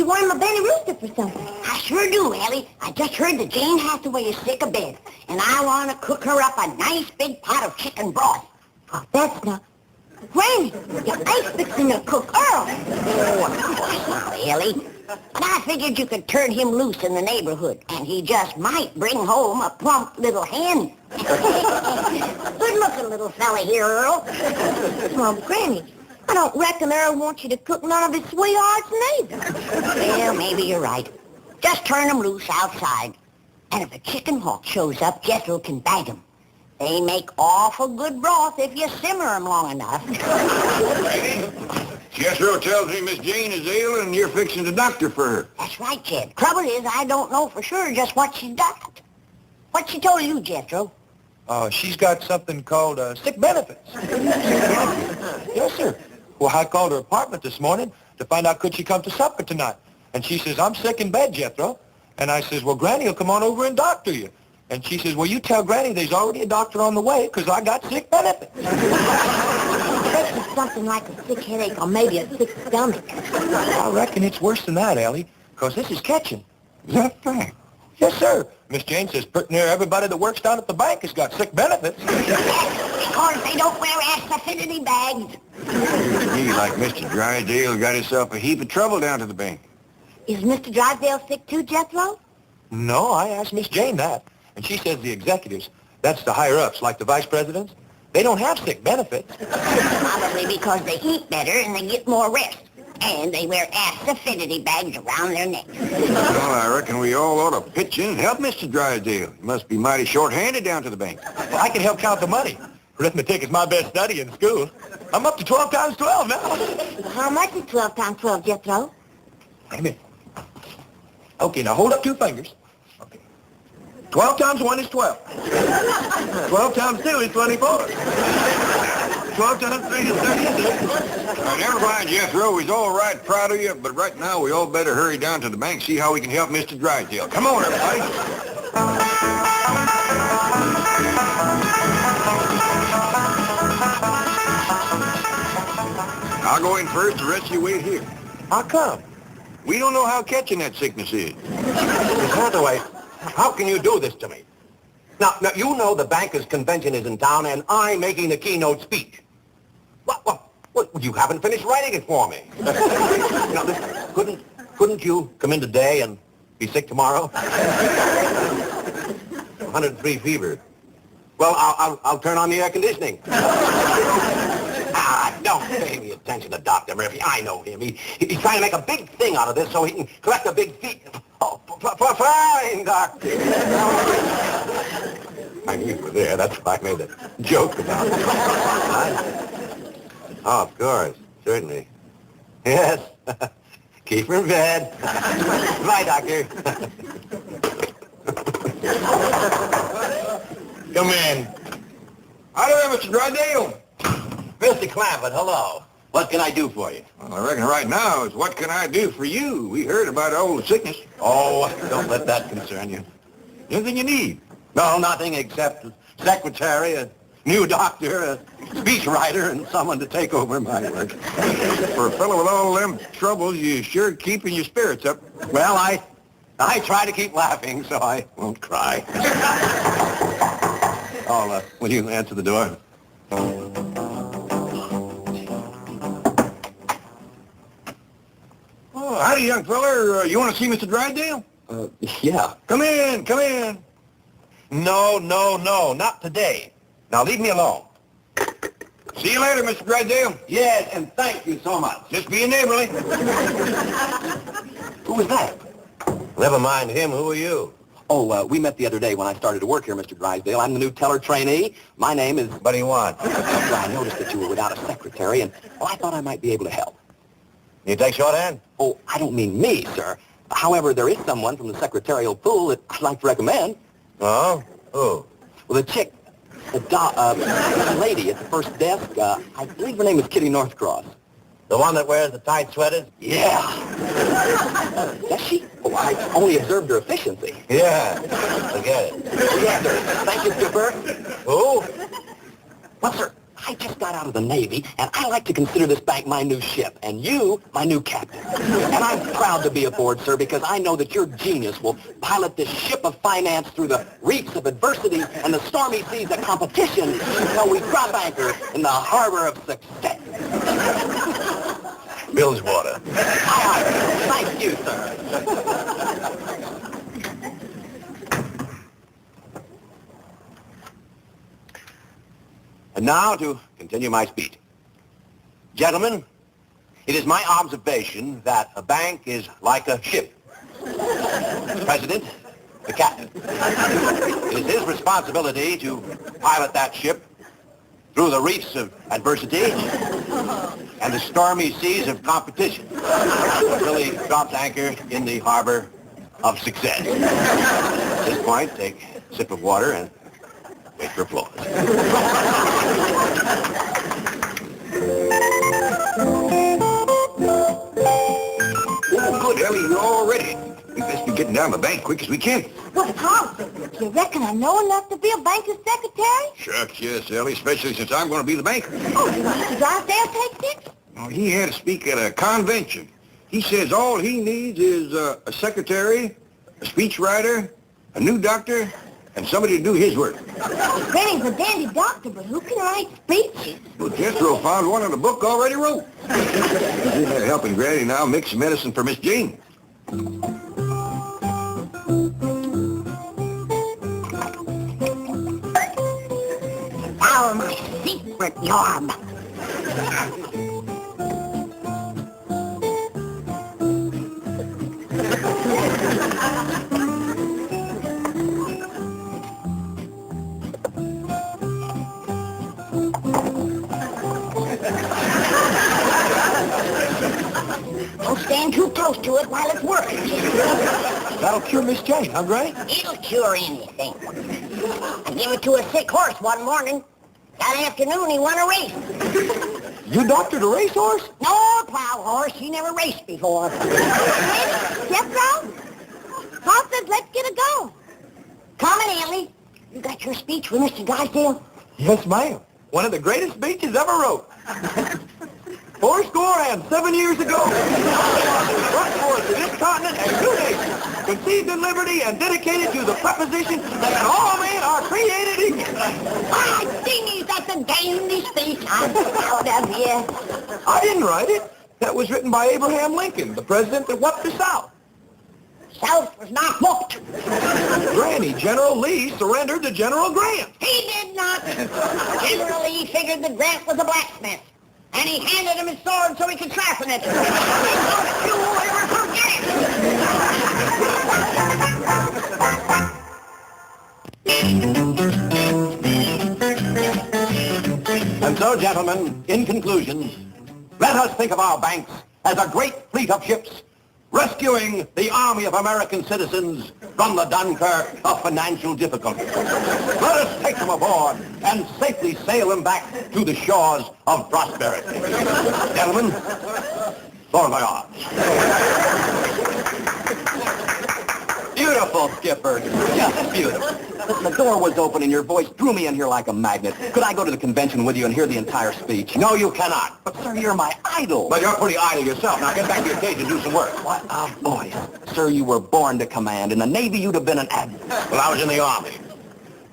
want him a Benny Rooster for something? I sure do, Elly. I just heard that Jane Hathaway is sick of bed, and I want to cook her up a nice big pot of chicken broth. Oh, that's not... Granny, you ain't fixing to cook Earl. Oh, of course not, Elly. But I figured you could turn him loose in the neighborhood, and he just might bring home a plump little hen. Good-looking little fella here, Earl. Well, Granny, I don't reckon Earl wants you to cook none of his sweethearts neither. Well, maybe you're right. Just turn him loose outside. And if a chicken hawk shows up, Jethro can bag him. They make awful good broth if you simmer them long enough. Jethro tells me Miss Jane is ill and you're fixing the doctor for her. That's right, Jed. Trouble is, I don't know for sure just what she's got. What she told you, Jethro? She's got something called sick benefits. Yes, sir. Well, I called her apartment this morning to find out could she come to supper tonight. And she says, I'm sick in bed, Jethro. And I says, well, Granny will come on over and doctor you. And she says, well, you tell Granny there's already a doctor on the way because I got sick benefits. It's something like a sick headache or maybe a sick stomach. I reckon it's worse than that, Elly, because this is catching. Is that fact? Yes, sir. Miss Jane says pretty near everybody that works down at the bank has got sick benefits. Because they don't wear ass-affinity bags. He, like Mr. Drysdale, got himself a heap of trouble down to the bank. Is Mr. Drysdale sick too, Jethro? No, I asked Miss Jane that. And she says the executives, that's the higher-ups, like the vice presidents, they don't have sick benefits. Probably because they eat better and they get more rest. And they wear ass-affinity bags around their necks. Well, I reckon we all ought to pitch in and help Mr. Drysdale. He must be mighty short-handed down to the bank. Well, I can help count the money. Arithmetic is my best study in school. I'm up to 12 times 12 now. Well, how much is 12 times 12, Jethro? Wait a minute. Okay, now hold up 2 fingers. Okay. 12 times 1 is 12. 12 times 2 is 24. 12 times 3 is 36. Never mind, Jethro. He's all right, proud of you, but right now we all better hurry down to the bank, see how we can help Mr. Drysdale. Come on, everybody. I'll go in first, the rest of you wait here. How come? We don't know how catching that sickness is. Miss Hathaway, how can you do this to me? Now, you know the bankers' convention is in town, and I'm making the keynote speech. What, you haven't finished writing it for me. Now, listen, couldn't you come in today and be sick tomorrow? 103 fever. Well, I'll turn on the air conditioning. Don't pay any attention to Dr. Murphy. I know him. He's trying to make a big thing out of this so he can collect a big fee. Oh, fine, Doctor. I knew you were there. That's why I made a joke about it. Oh, of course. Certainly. Yes. Keep her in bed. Bye, Doctor. Come in. Hi there, Mr. Drysdale. Mr. Clampett, hello. What can I do for you? Well, I reckon right now is what can I do for you? We heard about all the sickness. Oh, don't let that concern you. Anything you need. No, nothing except a secretary, a new doctor, a speechwriter, and someone to take over my work. For a fellow with all them troubles, you sure keeping your spirits up. Well, I try to keep laughing, so I won't cry. Oh, will you answer the door? Oh, howdy, young feller. You want to see Mr. Drysdale? Yeah. Come in, come in. No, not today. Now leave me alone. See you later, Mr. Drysdale. Yes, and thank you so much. Just being neighborly. Who was that? Never mind him. Who are you? Oh, we met the other day when I started to work here, Mr. Drysdale. I'm the new teller trainee. My name is... What do you want? Well, I noticed that you were without a secretary, and I thought I might be able to help. You take shorthand? Oh, I don't mean me, sir. However, there is someone from the secretarial pool that I'd like to recommend. Oh? Who? Well, the chick, the lady at the first desk, I believe her name is Kitty Northcross. The one that wears the tight sweaters? Yeah. Does she? Oh, I only observed her efficiency. Yeah. Forget it. Yes, sir. Thank you, Skipper. Who? Well, sir, I just got out of the Navy, and I like to consider this bank my new ship, and you my new captain. And I'm proud to be aboard, sir, because I know that your genius will pilot this ship of finance through the reefs of adversity and the stormy seas of competition until we drop anchor in the harbor of success. Bilgewater. Aye, aye. Thank you, sir. And now to continue my speech. Gentlemen, it is my observation that a bank is like a ship. The president, the captain. It is his responsibility to pilot that ship through the reefs of adversity and the stormy seas of competition until he drops anchor in the harbor of success. At this point, take a sip of water and wait for applause. Oh, good, Elly, you're all ready. We best be getting down the bank quick as we can. Well, Tom, do you reckon I know enough to be a banker's secretary? Shucks, yes, Elly, especially since I'm going to be the banker. Oh, you want Mr. Drysdale take this? Oh, he had to speak at a convention. He says all he needs is a secretary, a speechwriter, a new doctor, and somebody to do his work. Granny's a dandy doctor, but who can write speeches? Well, Jethro found one in the book already wrote. He's in there helping Granny now mix medicine for Miss Jane. Now my secret yarb. Don't stand too close to it while it's working. That'll cure Miss Jane, huh, Granny? It'll cure anything. I gave it to a sick horse one morning. That afternoon he won a race. You doctored a racehorse? No plow horse. He never raced before. Jethro? Paul says let's get a go. Come on, Elly. You got your speech with Mr. Drysdale? Yes, ma'am. One of the greatest speeches ever wrote. 7 years ago, brought forth to this continent and 2 nations, conceived in liberty and dedicated to the proposition that all men are created equal. My dingy, that's a dandy speech. I'm proud of you. I didn't write it. That was written by Abraham Lincoln, the president that whooped the South. South was not whooped. Granny, General Lee surrendered to General Grant. He did not. General Lee figured that Grant was a blacksmith, and he handed him his sword so he could sharpen it. Don't you ever forget And so, gentlemen, in conclusion, let us think of our banks as a great fleet of ships rescuing the army of American citizens from the Dunkirk of financial difficulty. Let us take them aboard and safely sail them back to the shores of prosperity. Gentlemen, bon voyage. Beautiful, Skipper. Just beautiful. Listen, the door was open and your voice drew me in here like a magnet. Could I go to the convention with you and hear the entire speech? No, you cannot. But, sir, you're my idol. But you're pretty idle yourself. Now get back to your cage and do some work. What a voice. Sir, you were born to command. In the Navy, you'd have been an admiral. Well, I was in the Army.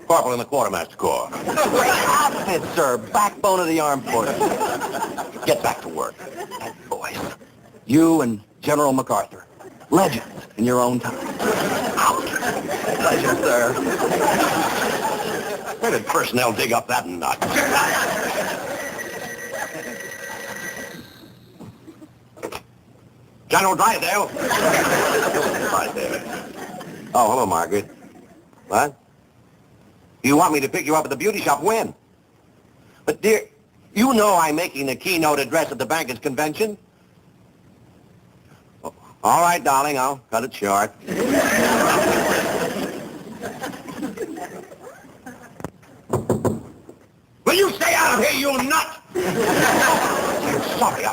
Corporal in the Quartermaster Corps. Great outfit, sir. Backbone of the armed forces. Get back to work. That voice. You and General MacArthur. Legends in your own time. Out. Pleasure, sir. Where did personnel dig up that nut? General Drysdale. Oh, hello, Margaret. What? You want me to pick you up at the beauty shop when? But, dear, you know I'm making a keynote address at the bankers' convention. All right, darling, I'll cut it short. Will you stay out of here, you nut? I'm sorry,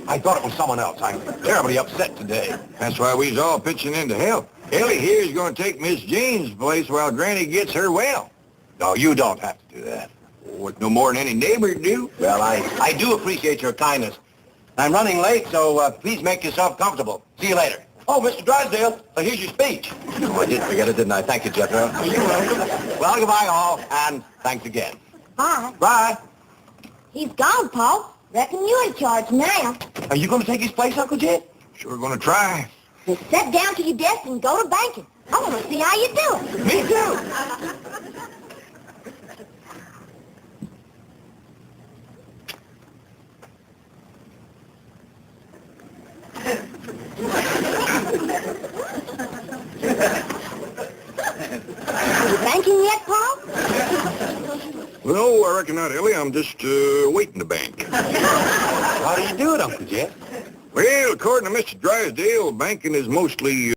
I thought it was someone else. I'm terribly upset today. That's why we's all pitching in to help. Elly here is going to take Miss Jane's place while Granny gets her well. No, you don't have to do that. With no more than any neighbor do. Well, I do appreciate your kindness. I'm running late, so please make yourself comfortable. See you later. Oh, Mr. Drysdale, here's your speech. Oh, I did forget it, didn't I? Thank you, Jethro. You're welcome. Well, goodbye, all, and thanks again. Bye. Bye. He's gone, Paul. Reckon you're in charge now. Are you going to take his place, Uncle Jed? Sure gonna try. Just sit down to your desk and go to banking. I want to see how you do it. Me too. Are you banking yet, Paul? No, I reckon not, Elly. I'm just waiting to bank. How do you do it, Uncle Jed? Well, according to Mr. Drysdale, banking is mostly